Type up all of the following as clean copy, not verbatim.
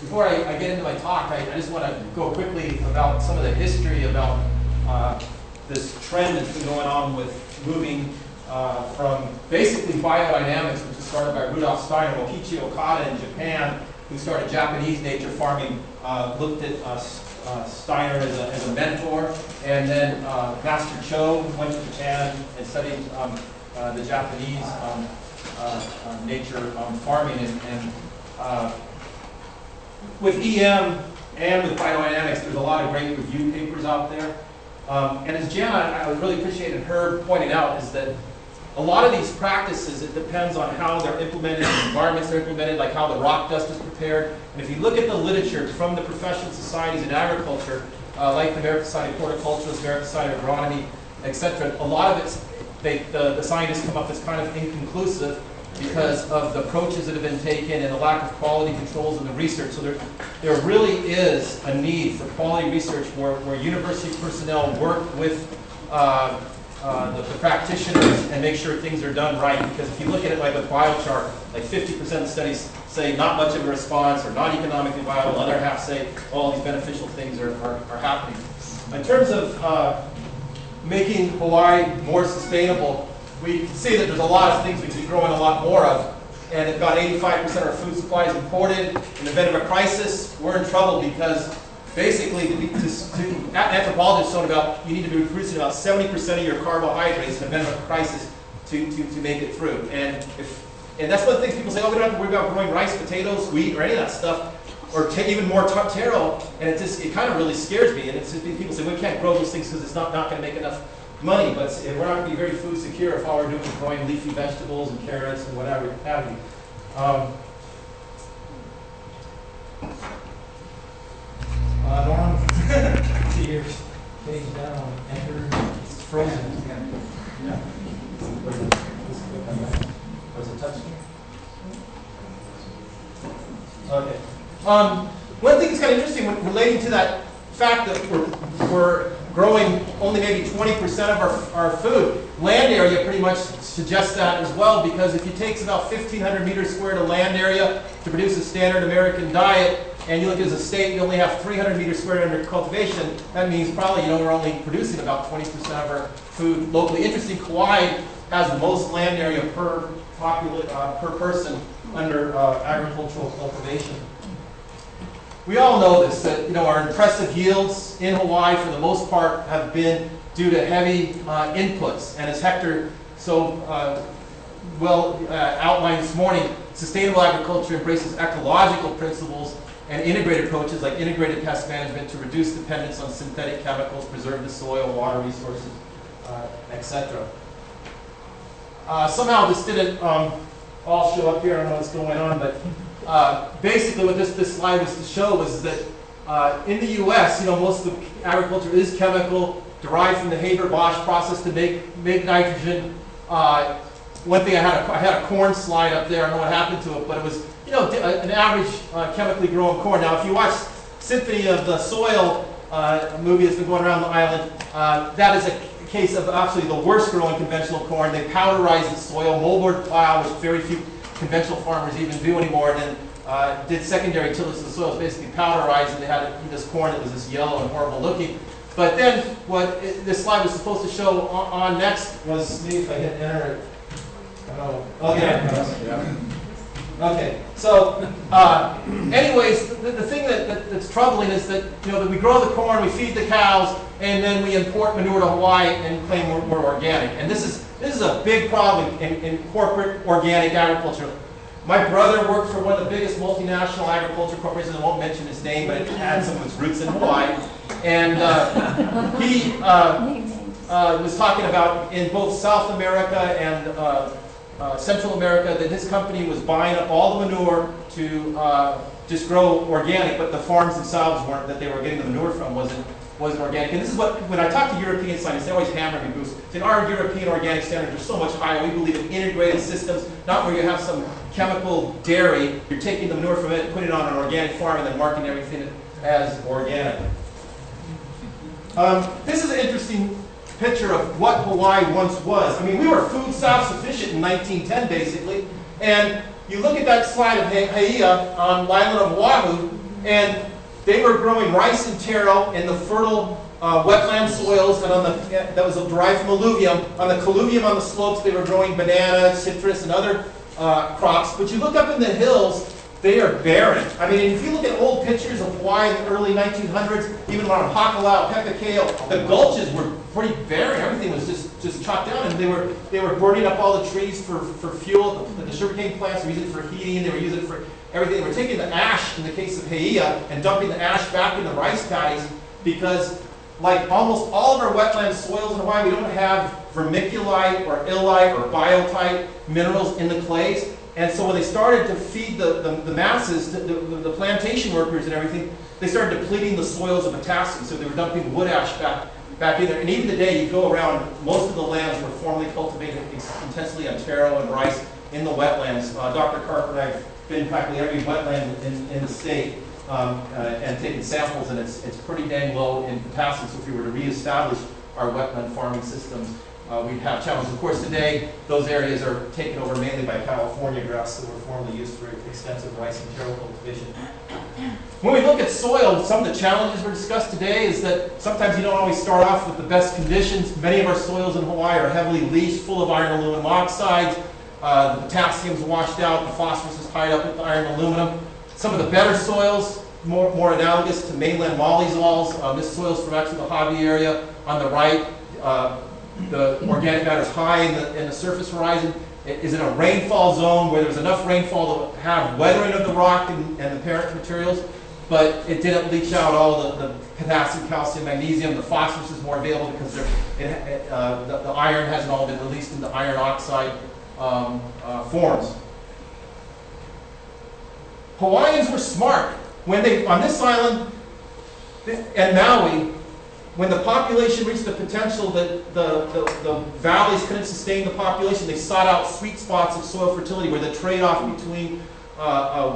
Before I get into my talk, I just want to go quickly about some of the history about this trend that's been going on with moving from basically biodynamics, which was started by Rudolf Steiner, Mokichi Okada in Japan, who started Japanese nature farming, looked at Steiner as a mentor, and then Master Cho went to Japan and studied the Japanese nature farming, and with EM and with biodynamics, there's a lot of great review papers out there. And as Jana, I really appreciated her pointing out, is that a lot of these practices, it depends on how they're implemented, the environments they're implemented, like how the rock dust is prepared. And if you look at the literature from the professional societies in agriculture, like the American Society of Horticulturists, American Society of Agronomy, etc., a lot of it's, the scientists come up as kind of inconclusive because of the approaches that have been taken and the lack of quality controls in the research. So there really is a need for quality research where university personnel work with the practitioners and make sure things are done right. Because if you look at it like a biochar, like 50% of the studies say not much of a response or not economically viable, the other half say all these beneficial things are happening. In terms of making Hawaii more sustainable, we can see that there's a lot of things we could be growing a lot more of. And about 85% of our food supply is imported. In the event of a crisis, we're in trouble because basically, anthropologists shown about you need to be producing about 70% of your carbohydrates in the event of a crisis to make it through. And that's one of the things people say, oh, we don't have to worry about growing rice, potatoes, wheat, or any of that stuff, or even more taro. And it kind of really scares me. And people say, we can't grow those things because it's not going to make enough money, but we're not going to be very food secure if all we're doing is growing leafy vegetables and carrots and whatever have you. Norm, see your page down, enter, it's frozen. Yeah. Was it touch screen? Okay. One thing that's kind of interesting when relating to that fact that we're growing only maybe 20% of our food. Land area pretty much suggests that as well, because if it takes about 1,500 meters squared of land area to produce a standard American diet, and you look as a state, you only have 300 meters squared under cultivation, that means probably, we're only producing about 20% of our food locally. Interesting, Kauai has the most land area per person under agricultural cultivation. We all know this, that our impressive yields in Hawaii for the most part have been due to heavy inputs. And as Hector so well outlined this morning, sustainable agriculture embraces ecological principles and integrated approaches like integrated pest management to reduce dependence on synthetic chemicals, preserve the soil, water resources, etc. Somehow this didn't all show up here. I don't know what's going on, but basically what this slide was to show was that in the U.S., most of the agriculture is chemical, derived from the Haber-Bosch process to make nitrogen. One thing I had a corn slide up there. I don't know what happened to it, but it was an average chemically grown corn. Now, if you watch Symphony of the Soil movie that's been going around the island, that is a case of actually the worst growing conventional corn. They powderize the soil, moldboard plow, which very few conventional farmers even do anymore, and then did secondary tillage. So the soil was basically powderized, and they had this corn that was this yellow and horrible looking. But then what this slide was supposed to show on next was, maybe if I hit enter it. Okay. Okay. So, anyways, the thing that's troubling is that that we grow the corn, we feed the cows, and then we import manure to Hawaii and claim we're organic. And this is a big problem in corporate organic agriculture. My brother worked for one of the biggest multinational agriculture corporations. I won't mention his name, but it had some of its roots in Hawaii. And he was talking about in both South America and Central America that his company was buying up all the manure to just grow organic, but the farms themselves that they were getting the manure from wasn't organic. And this is what, when I talk to European scientists, they always hammer me, Bruce. Say, our European organic standards are so much higher. We believe in integrated systems, not where you have some chemical dairy. You're taking the manure from it, putting it on an organic farm, and then marking everything as organic. This is an interesting picture of what Hawaii once was. I mean, we were food self-sufficient in 1910, basically. And you look at that slide of Haiea on the island of Oahu, and they were growing rice and taro in the fertile wetland soils, and that was derived from alluvium. On the colluvium on the slopes, they were growing banana, citrus, and other crops. But you look up in the hills, they are barren. I mean, if you look at old pictures of Hawaii in the early 1900s, even around Hakalao, Pepekeo, the gulches were pretty barren. Everything was just chopped down, and they were burning up all the trees for fuel. The sugarcane plants were using it for heating. They were using it for everything. They were taking the ash, in the case of Haiea, and dumping the ash back in the rice paddies because, like almost all of our wetland soils in Hawaii, we don't have vermiculite or illite or biotite minerals in the clays. And so when they started to feed the masses, the plantation workers and everything, they started depleting the soils of potassium. So they were dumping wood ash back in there. And even today, you go around, most of the lands were formerly cultivated intensely on taro and rice in the wetlands. Dr. Carper and I have been practically every wetland in the state and taken samples, and it's pretty dang low in potassium. So if we were to reestablish our wetland farming systems, we'd have challenges. Of course, today, those areas are taken over mainly by California grass that were formerly used for extensive rice and taro cultivation. When we look at soil, some of the challenges we're discussed today is that sometimes you don't always start off with the best conditions. Many of our soils in Hawaii are heavily leached, full of iron and aluminum oxides. The potassium's washed out, the phosphorus is tied up with the iron and aluminum. Some of the better soils, more analogous to mainland mollyzols. This soil is from actually the Hawaii area on the right. The organic matter is high in the surface horizon. It is in a rainfall zone where there's enough rainfall to have weathering of the rock and the parent materials, but it didn't leach out all the potassium, calcium, magnesium. The phosphorus is more available because the iron hasn't all been released into iron oxide forms. Hawaiians were smart. When they, on this island and Maui, when the population reached the potential that the valleys couldn't sustain the population, they sought out sweet spots of soil fertility where the trade-off between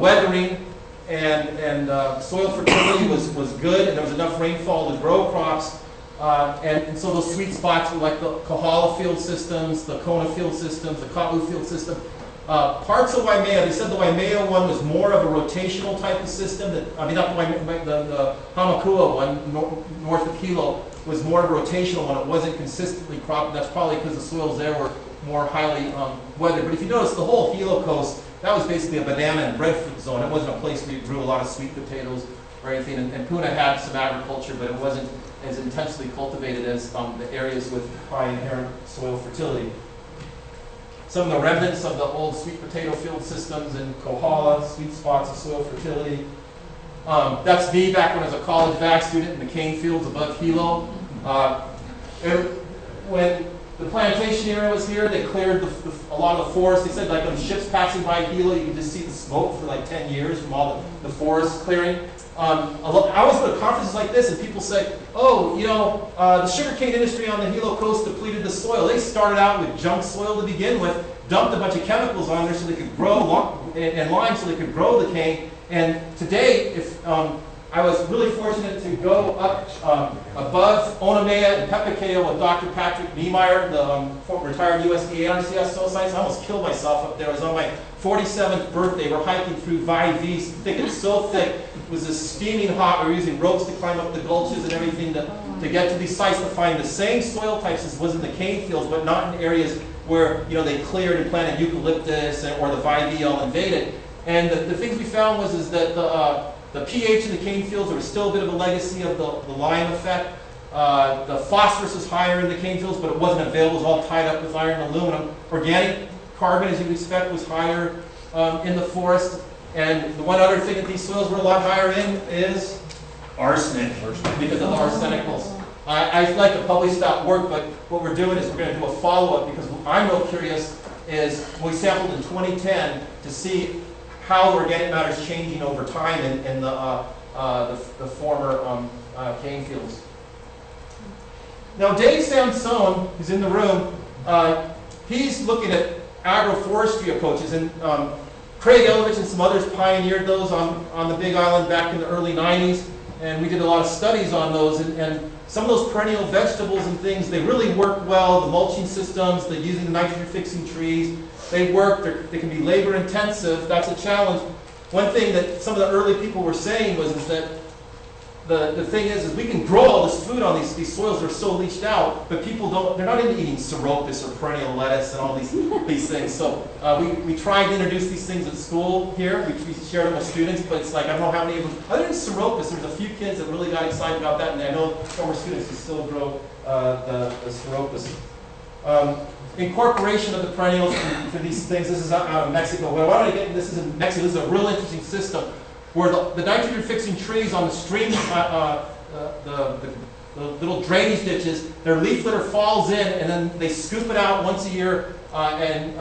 weathering and soil fertility was good, and there was enough rainfall to grow crops. And so those sweet spots were like the Kohala field systems, the Kona field systems, the Ka'u field system. Parts of Waimea, they said the Waimea one was more of a rotational type of system. Not the Hamakua one, north of Hilo, was more of a rotational one. It wasn't consistently cropped. That's probably because the soils there were more highly weathered. But if you notice, the whole Hilo coast, that was basically a banana and breadfruit zone. It wasn't a place where you grew a lot of sweet potatoes or anything. And Puna had some agriculture, but it wasn't as intensely cultivated as the areas with high inherent soil fertility. Some of the remnants of the old sweet potato field systems in Kohala, sweet spots of soil fertility. That's me back when I was a college back student in the cane fields above Hilo. When the plantation area was here, they cleared a lot of the forest. They said, like, on ships passing by Hilo, you can just see the smoke for like 10 years from all the forest clearing. I always go to conferences like this, and people say, oh, you know, the sugarcane industry on the Hilo coast depleted the soil. They started out with junk soil to begin with, dumped a bunch of chemicals on there so they could grow, and lime so they could grow the cane. And today, if I was really fortunate to go up above Onamea and Pepekeo with Dr. Patrick Niemeyer, the retired USDA NRCS soil scientist. I almost killed myself up there. I was on my 47th birthday. We're hiking through Vaivis, thick and so thick. It was just steaming hot. We were using ropes to climb up the gulches and everything to get to these sites to find the same soil types as was in the cane fields, but not in areas where, you know, they cleared and planted eucalyptus or the Vaivi all invaded. And the things we found was that the pH in the cane fields, there was still a bit of a legacy of the lime effect. The phosphorus was higher in the cane fields, but it wasn't available. It was all tied up with iron and aluminum. Organic carbon, as you'd expect, was higher in the forest. And the one other thing that these soils were a lot higher in is arsenic, because of the arsenicals. I'd like to publish that work, but what we're doing is we're going to do a follow-up, because what I'm real curious is we sampled in 2010 to see how the organic matter is changing over time in the former cane fields. Now, Dave Sansone, who's in the room, he's looking at agroforestry approaches, and Craig Elovich and some others pioneered those on the Big Island back in the early 90s, and we did a lot of studies on those, and some of those perennial vegetables and things, they really work well, the mulching systems, the using the nitrogen-fixing trees, they work, they can be labor intensive, that's a challenge. One thing that some of the early people were saying was is that the thing is we can grow all this food on these soils that are so leached out, but people they're not into eating seropus or perennial lettuce and all these things. So we tried to introduce these things at school here. We shared them with students, but it's like, I don't know how many of them, other than seropus, there's a few kids that really got excited about that, and I know former students who still grow the seropus. Incorporation of the perennials for these things. This is out of Mexico. What I wanted to get, this is in Mexico, this is a real interesting system where the nitrogen fixing trees on the stream, the little drainage ditches, their leaf litter falls in and then they scoop it out once a year and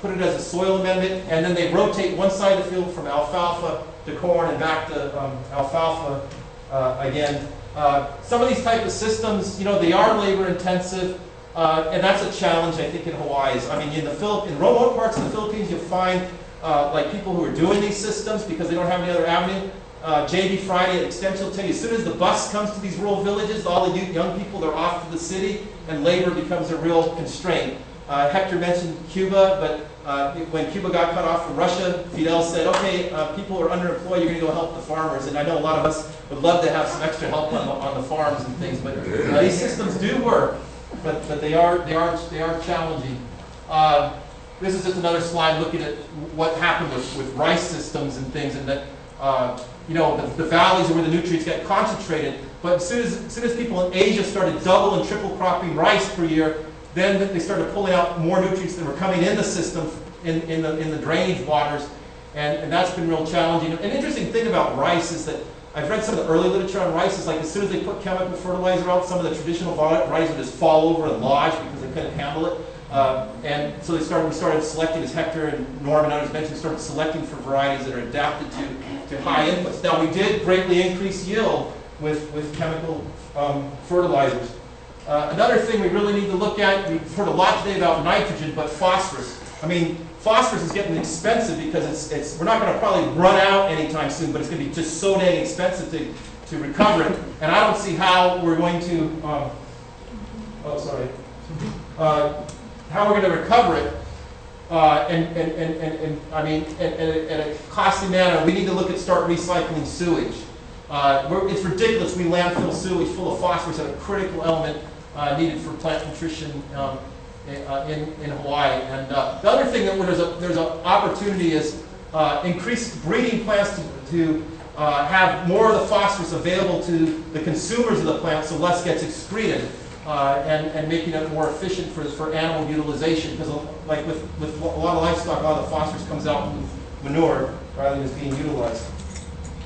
put it as a soil amendment, and then they rotate one side of the field from alfalfa to corn and back to alfalfa again. Some of these type of systems, they are labor intensive. And that's a challenge, I think, in Hawaii. I mean, in remote parts of the Philippines, you'll find like people who are doing these systems because they don't have any other avenue. JB Friday at Extension will tell you, as soon as the bus comes to these rural villages, all the young people, they're off to the city, and labor becomes a real constraint. Hector mentioned Cuba, but when Cuba got cut off from Russia, Fidel said, okay, people are underemployed, you're going to go help the farmers. And I know a lot of us would love to have some extra help on the farms and things, but these systems do work. But they are challenging. This is just another slide looking at what happened with rice systems and things, and that the valleys are where the nutrients get concentrated. But as soon as people in Asia started double and triple cropping rice per year, then they started pulling out more nutrients that were coming in the system in the drainage waters, and that's been real challenging. An interesting thing about rice is that I've read some of the early literature on rice. Is like as soon as they put chemical fertilizer out, some of the traditional varieties would just fall over and lodge because they couldn't handle it. And so we started selecting, as Hector and Norm and others mentioned, started selecting for varieties that are adapted to high inputs. Now we did greatly increase yield with chemical fertilizers. Another thing we really need to look at, we've heard a lot today about nitrogen, but phosphorus. I mean, phosphorus is getting expensive because we're not going to probably run out anytime soon, but it's going to be just so dang expensive to recover it. And I don't see how we're going to, how we're going to recover it. And I mean, in a costly manner. We need to start recycling sewage. It's ridiculous. We landfill sewage full of phosphorus, a critical element needed for plant nutrition in Hawaii. And the other thing that there's an opportunity is increased breeding plants to have more of the phosphorus available to the consumers of the plant, so less gets excreted, and making it more efficient for animal utilization. Because like with a lot of livestock, a lot of the phosphorus comes out with manure rather than is being utilized.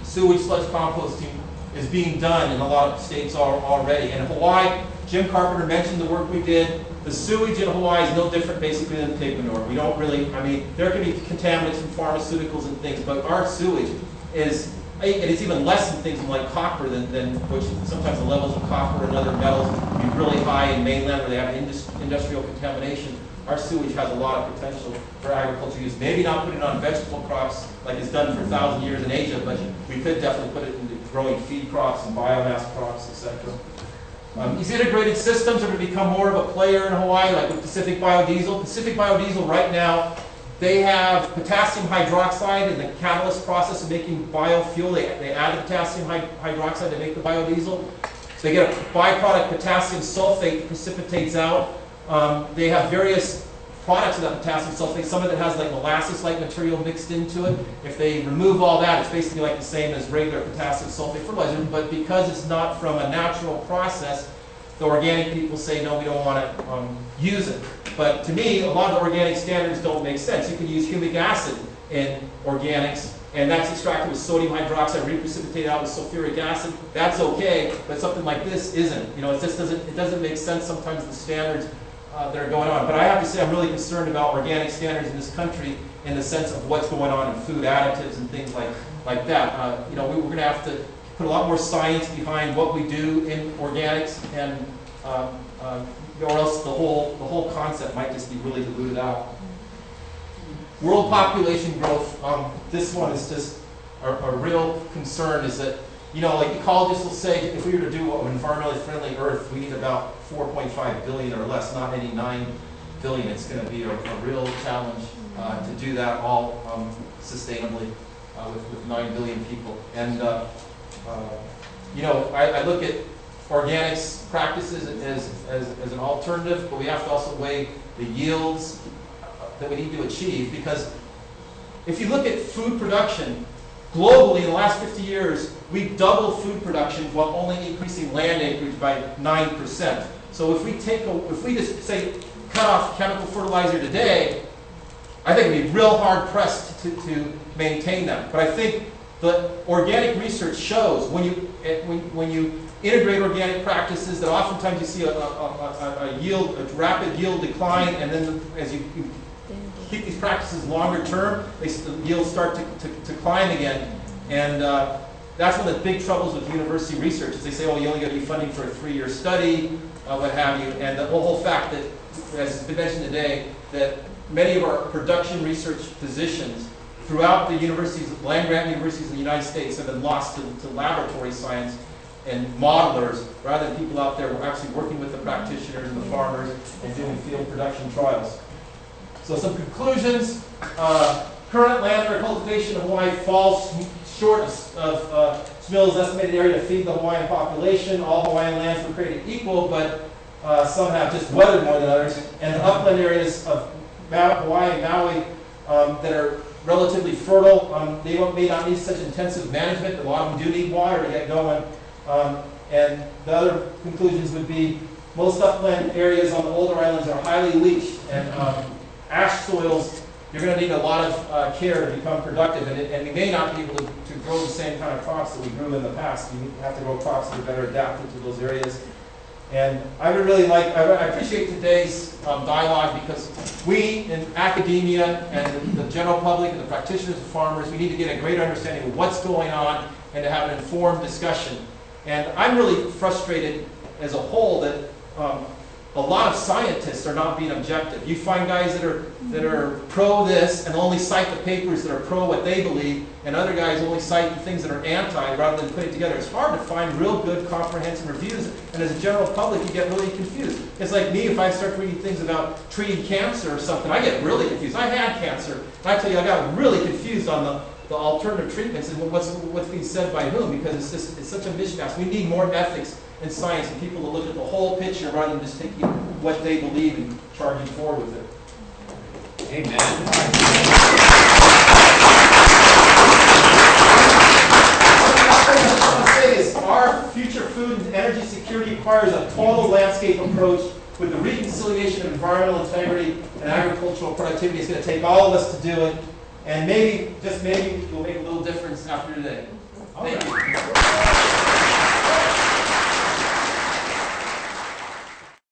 Sewage sludge composting is being done in a lot of states already. And in Hawaii, Jim Carpenter mentioned the work we did. The sewage in Hawaii is no different basically than pig manure. We don't really, I mean, there can be contaminants from pharmaceuticals and things, but our sewage is, and it's even less than things like copper than which sometimes the levels of copper and other metals can be really high in mainland where they have industrial contamination. Our sewage has a lot of potential for agriculture use. Maybe not put it on vegetable crops like it's done for 1,000 years in Asia, but we could definitely put it into growing feed crops and biomass crops, etc. These integrated systems are going to become more of a player in Hawaii, like with Pacific Biodiesel. Pacific Biodiesel right now, they have potassium hydroxide in the catalyst process of making biofuel. They add the potassium hydroxide to make the biodiesel. So they get a byproduct potassium sulfate that precipitates out. They have various products of that potassium sulfate. Some of it has like molasses-like material mixed into it. If they remove all that, it's basically like the same as regular potassium sulfate fertilizer, but because it's not from a natural process, the organic people say, no, we don't want to use it. But to me, a lot of the organic standards don't make sense. You can use humic acid in organics, and that's extracted with sodium hydroxide, reprecipitated out with sulfuric acid. That's okay, but something like this isn't. It just doesn't make sense sometimes, the standards that are going on. But I have to say I'm really concerned about organic standards in this country in the sense of what's going on in food additives and things like that. We're going to have to put a lot more science behind what we do in organics, and or else the whole concept might just be really diluted out. World population growth. This one is just a real concern. Is that like ecologists will say, if we were to do an environmentally friendly Earth, we need about 4.5 billion or less, not any 9 billion. It's going to be a real challenge. to do that all sustainably with 9 billion people. And you know, I look at organics practices as an alternative, but we have to also weigh the yields that we need to achieve, because if you look at food production, globally in the last 50 years, we've doubled food production while only increasing land acreage by 9%. So if we just say cut off chemical fertilizer today, I think we'd be real hard pressed to maintain that. But I think the organic research shows when you integrate organic practices that oftentimes you see a rapid yield decline, and then as you keep these practices longer term, the yields start to climb again. And that's one of the big troubles with university research, is they say, oh, you only got to be funding for a 3-year study, what have you. And the whole fact that, as has been mentioned today, that many of our production research positions throughout the universities, land-grant universities in the United States, have been lost to laboratory science and modelers, rather than people out there who are actually working with the practitioners and the farmers and doing field production trials. So some conclusions. Current land under cultivation in Hawaii falls short of SMIL's estimated area to feed the Hawaiian population. All Hawaiian lands were created equal, but some have just weathered more than others. And the upland areas of Hawaii and Maui that are relatively fertile, they may not need such intensive management. A lot of them do need water to get going. And the other conclusions would be most upland areas on the older islands are highly leached, and ash soils, you're going to need a lot of care to become productive, and we may not be able to grow the same kind of crops that we grew in the past. You have to grow crops that are better adapted to those areas. And I would really I appreciate today's dialogue, because we in academia and the general public and the practitioners and farmers, we need to get a greater understanding of what's going on and to have an informed discussion. And I'm really frustrated as a whole that a lot of scientists are not being objective. You find guys that are pro this and only cite the papers that are pro what they believe, and other guys only cite the things that are anti rather than putting it together. It's hard to find real good comprehensive reviews, and as a general public you get really confused. It's like me, if I start reading things about treating cancer or something, I get really confused. I had cancer, and I tell you, I got really confused on the alternative treatments and what's being said by whom, because it's such a mishmash. We need more ethics and science and people to look at the whole picture rather than just taking what they believe and charging forward with it. Amen. What I want to say is our future food and energy security requires a total landscape approach with the reconciliation of environmental integrity and agricultural productivity. It's going to take all of us to do it, and maybe, just maybe, we'll make a little difference after today. Thank you.